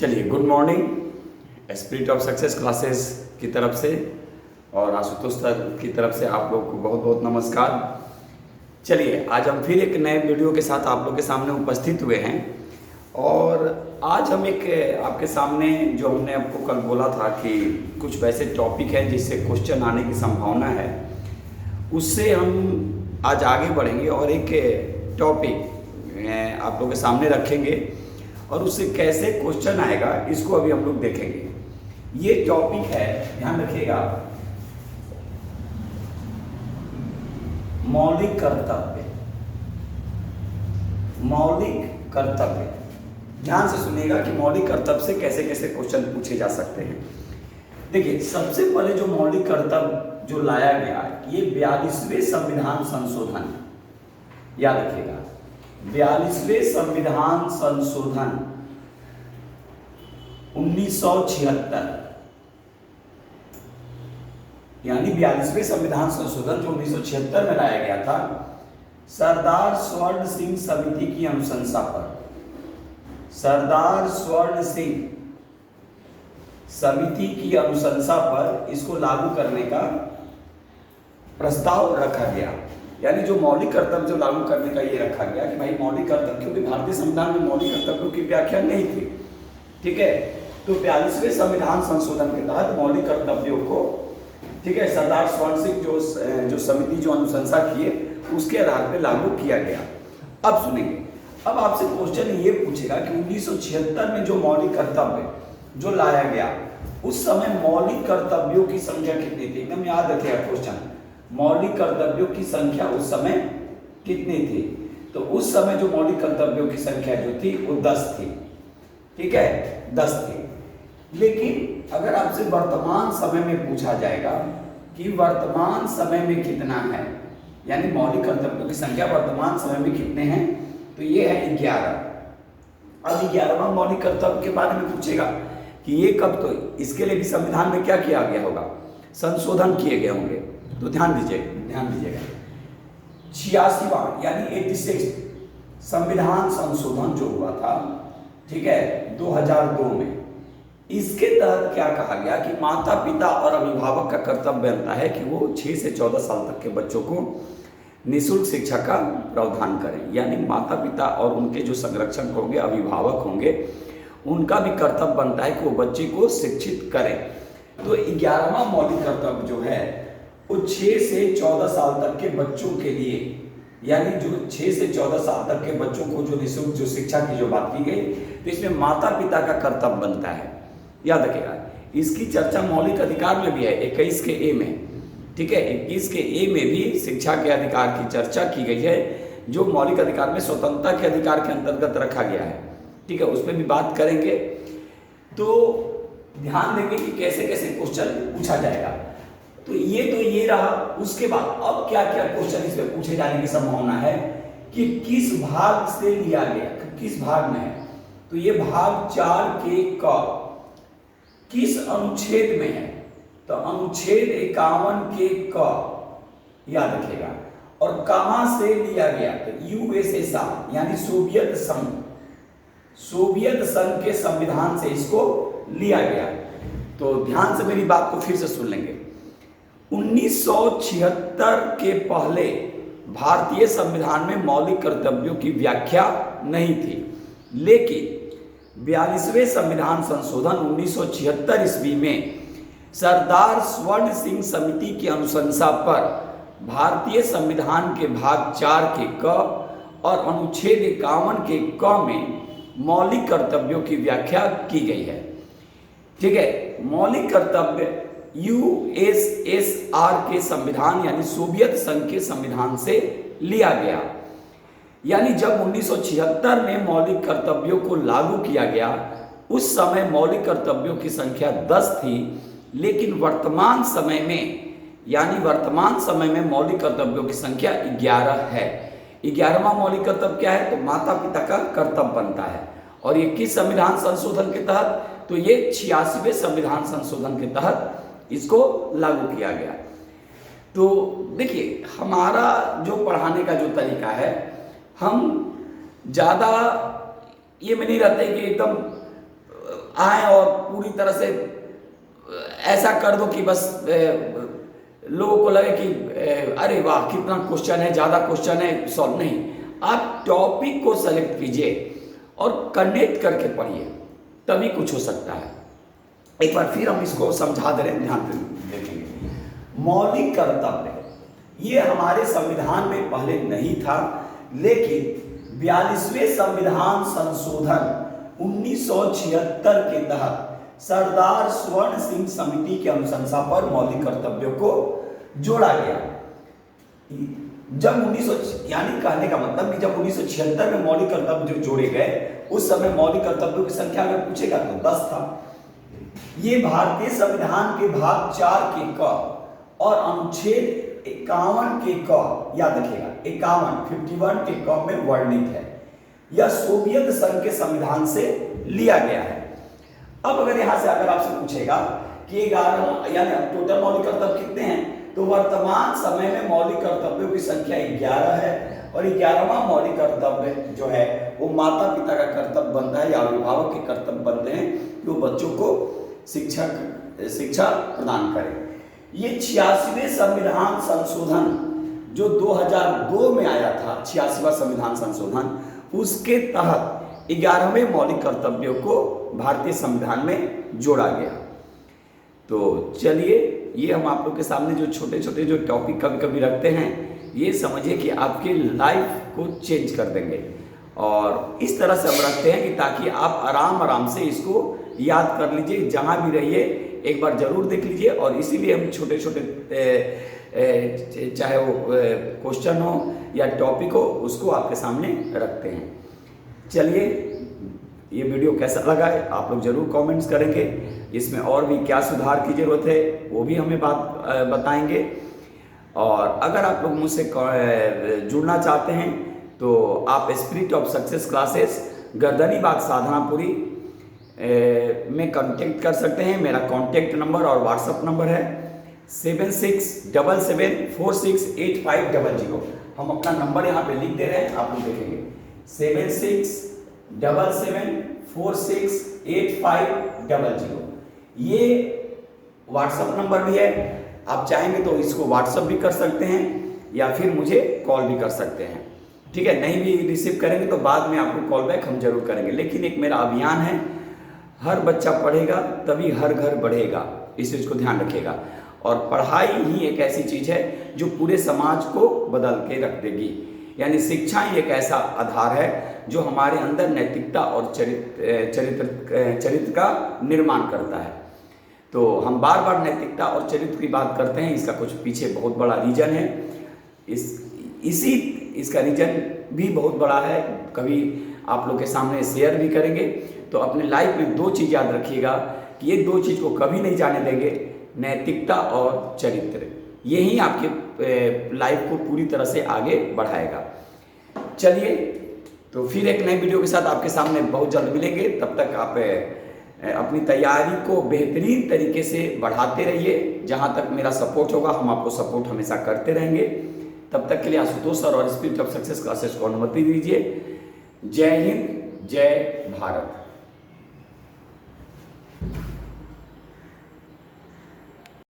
चलिए, good morning spirit of success classes की तरफ से और आशुतोष सर की तरफ से आप लोग को बहुत बहुत नमस्कार। चलिए, आज हम फिर एक नए वीडियो के साथ आप लोग के सामने उपस्थित हुए हैं और आज हम एक आपके सामने जो हमने आपको कल बोला था कि कुछ वैसे टॉपिक हैं जिससे क्वेश्चन आने की संभावना है, उससे हम आज आगे बढ़ेंगे और एक टॉपिक आप लोग के सामने रखेंगे और उससे कैसे क्वेश्चन आएगा इसको अभी हम लोग देखेंगे। ये टॉपिक है, ध्यान रखिएगा, मौलिक कर्तव्य। मौलिक कर्तव्य, ध्यान से सुनिएगा कि मौलिक कर्तव्य से कैसे कैसे क्वेश्चन पूछे जा सकते हैं। देखिए, सबसे पहले जो मौलिक कर्तव्य जो लाया गया, ये 42वें संविधान संशोधन, याद रखिएगा, 42वें संविधान संशोधन 1976, यानी 42वें संविधान संशोधन जो 1976 में लाया गया था, सरदार स्वर्ण सिंह समिति की अनुशंसा पर, सरदार स्वर्ण सिंह समिति की अनुशंसा पर इसको लागू करने का प्रस्ताव रखा गया। यानी जो मौलिक कर्तव्य जो लागू करने का ये रखा गया कि भाई मौलिक कर्तव्य, क्योंकि भारतीय संविधान में मौलिक कर्तव्यों की व्याख्या नहीं थी, ठीक है, तो 42वें संविधान संशोधन के तहत मौलिक कर्तव्यों को, ठीक है, सरदार स्वर्ण सिंह जो समिति जो अनुशंसा किए उसके आधार पर लागू किया गया। अब सुनेंगे, अब आपसे क्वेश्चन ये पूछेगा कि 1976 में जो मौलिक कर्तव्य जो लाया गया, उस समय मौलिक कर्तव्यों की संख्या कितनी थी? एकदम याद रखिएगा क्वेश्चन, मौलिक कर्तव्यों की संख्या उस समय कितनी थी? तो उस समय जो मौलिक कर्तव्यों की संख्या जो थी वो 10 थी, ठीक है, 10 थी। लेकिन अगर आपसे वर्तमान समय में पूछा जाएगा कि वर्तमान समय में कितना है, यानी मौलिक कर्तव्यों की संख्या वर्तमान समय में कितने हैं, तो ये है 11। अब 11वां मौलिक कर्तव्य के बारे में पूछेगा कि ये कब, तो इसके लिए भी संविधान में क्या किया गया होगा, संशोधन किए गए होंगे। तो ध्यान दीजिएगा 86वां यानी 86 संविधान संशोधन जो हुआ था, ठीक है, 2002 में, इसके तहत क्या कहा गया कि माता पिता और अभिभावक का कर्तव्य बनता है कि वो 6 से 14 साल तक के बच्चों को निःशुल्क शिक्षा का प्रावधान करें। यानी माता पिता और उनके जो संरक्षक होंगे, अभिभावक होंगे, उनका भी कर्तव्य बनता है कि वो बच्चे को शिक्षित करें। तो 11वां मौलिक कर्तव्य जो है वो 6 से 14 साल तक के बच्चों के लिए, यानी जो 6 से 14 साल तक के बच्चों को जो निःशुल्क जो शिक्षा की जो बात की गई, तो इसमें माता पिता का कर्तव्य बनता है, याद रखिएगा। इसकी चर्चा मौलिक अधिकार में भी है, 21 के ए में, ठीक है, 21 के ए में भी शिक्षा के अधिकार की चर्चा की गई है, जो मौलिक अधिकार में स्वतंत्रता के अधिकार के अंतर्गत रखा गया है, ठीक है, उस पर भी बात करेंगे। तो ध्यान देंगे कि कैसे कैसे क्वेश्चन पूछा जाएगा। तो ये रहा। उसके बाद अब क्या क्या क्वेश्चन इस पे पूछे जाने की संभावना है कि किस भाग से लिया गया, किस भाग में है, तो ये भाग 4 के क किस अनुच्छेद में है, तो अनुच्छेद 51 के क, याद रखिएगा। और कहां से लिया गया, तो यूएसएसआर यानी सोवियत संघ के संविधान से इसको लिया गया। तो ध्यान से मेरी बात को फिर से सुन लेंगे। 1976 के पहले भारतीय संविधान में मौलिक कर्तव्यों की व्याख्या नहीं थी, लेकिन 42वें संविधान संशोधन 1976 ईस्वी में सरदार स्वर्ण सिंह समिति की अनुशंसा पर भारतीय संविधान के भाग 4 के क और अनुच्छेद 51 के क में मौलिक कर्तव्यों की व्याख्या की गई है, ठीक है। मौलिक कर्तव्य यूएसएसआर के संविधान यानी सोवियत संघ के संविधान से लिया गया। यानी जब 1976 में मौलिक कर्तव्यों को लागू किया गया, उस समय मौलिक कर्तव्यों की संख्या 10 थी, लेकिन वर्तमान समय में, यानी वर्तमान समय में मौलिक कर्तव्यों की संख्या 11 है। 11वां मौलिक कर्तव्य क्या है, तो माता पिता का कर्तव्य बनता है। और ये किस संविधान संशोधन के तहत, तो ये 86वें संविधान संशोधन के तहत इसको लागू किया गया। तो देखिए, हमारा जो पढ़ाने का जो तरीका है, हम ज़्यादा ये में नहीं रहते कि एकदम आए और पूरी तरह से ऐसा कर दो कि बस लोगों को लगे कि अरे वाह कितना क्वेश्चन है, ज़्यादा क्वेश्चन है, सॉल्व नहीं। आप टॉपिक को सेलेक्ट कीजिए और कनेक्ट करके पढ़िए, तभी कुछ हो सकता है। एक बार फिर हम इसको समझा दे रहे हैं, ध्यान से देखेंगे। मौलिक कर्तव्य ये हमारे संविधान में पहले नहीं था, लेकिन 42वें संविधान संशोधन 1976 के तहत सरदार स्वर्ण सिंह समिति की अनुशंसा पर मौलिक कर्तव्यों को जोड़ा गया। जब 1900 यानी कहने का मतलब कि जब 1976 में मौलिक कर्तव्य जो जोड़े गए, उस समय मौलिक कर्तव्यों की संख्या अगर पूछेगा तो 10 था। ये भारतीय संविधान के भाग 4 के क और अनुच्छेद 51 के क, याद रखिएगा 51 के क में वर्णित है। यह सोवियत संघ के संविधान से लिया गया है। अब अगर यहां से अगर आपसे पूछेगा कि 11 यानी टोटल मौलिक कर्तव्य कितने हैं, तो वर्तमान समय में मौलिक कर्तव्यों की संख्या 11 है और 11वां मौलिक कर्तव्य जो है वो माता पिता का कर्तव्य बनता है या अभिभावक के कर्तव्य बनते हैं कि वो बच्चों को शिक्षा प्रदान करें। ये 86वें संविधान संशोधन जो 2002 में आया था, 86वां संविधान संशोधन, उसके तहत 11वें मौलिक कर्तव्यों को भारतीय संविधान में जोड़ा गया। तो चलिए, ये हम आप लोग के सामने जो छोटे छोटे जो टॉपिक कभी कभी रखते हैं, ये समझिए कि आपकी लाइफ को चेंज कर देंगे। और इस तरह से हम रखते हैं कि ताकि आप आराम से इसको याद कर लीजिए, जहाँ भी रहिए एक बार जरूर देख लीजिए। और इसीलिए हम छोटे छोटे चाहे वो क्वेश्चन हो या टॉपिक हो, उसको आपके सामने रखते हैं। चलिए, ये वीडियो कैसा लगा है आप लोग जरूर कमेंट्स करेंगे। इसमें और भी क्या सुधार की जरूरत है वो भी हमें बताएंगे। और अगर आप लोग मुझसे जुड़ना चाहते हैं तो आप स्पिरिट ऑफ सक्सेस क्लासेस गर्दनी बाग साधनापुरी में कांटेक्ट कर सकते हैं। मेरा कांटेक्ट नंबर और व्हाट्सएप नंबर है 7677468500। हम अपना नंबर यहाँ पे लिख दे रहे हैं, आप लोग देखेंगे 7677468500। ये व्हाट्सएप नंबर भी है, आप चाहेंगे तो इसको व्हाट्सएप भी कर सकते हैं या फिर मुझे कॉल भी कर सकते हैं। ठीक है, नहीं भी रिसीव करेंगे तो बाद में आपको कॉल बैक हम जरूर करेंगे। लेकिन एक मेरा अभियान है, हर बच्चा पढ़ेगा तभी हर घर बढ़ेगा, इस चीज़ को ध्यान रखिएगा। और पढ़ाई ही एक ऐसी चीज़ है जो पूरे समाज को बदल के रख देगी। यानी शिक्षा ही एक ऐसा आधार है जो हमारे अंदर नैतिकता और चरित्र का निर्माण करता है। तो हम बार बार नैतिकता और चरित्र की बात करते हैं, इसका कुछ पीछे बहुत बड़ा रीजन है। इसका रीजन भी बहुत बड़ा है, कभी आप लोग के सामने शेयर भी करेंगे। तो अपने लाइफ में 2 चीज़ याद रखिएगा कि ये 2 चीज़ को कभी नहीं जाने देंगे, नैतिकता और चरित्र। यही आपके लाइफ को पूरी तरह से आगे बढ़ाएगा। चलिए, तो फिर एक नए वीडियो के साथ आपके सामने बहुत जल्द मिलेंगे। तब तक आप अपनी तैयारी को बेहतरीन तरीके से बढ़ाते रहिए। जहाँ तक मेरा सपोर्ट होगा हम आपको सपोर्ट हमेशा करते रहेंगे। तब तक के लिए आशुतोष सर और स्पिरिट ऑफ सक्सेस क्लासेस को अनुमति दीजिए। जय हिंद, जय भारत।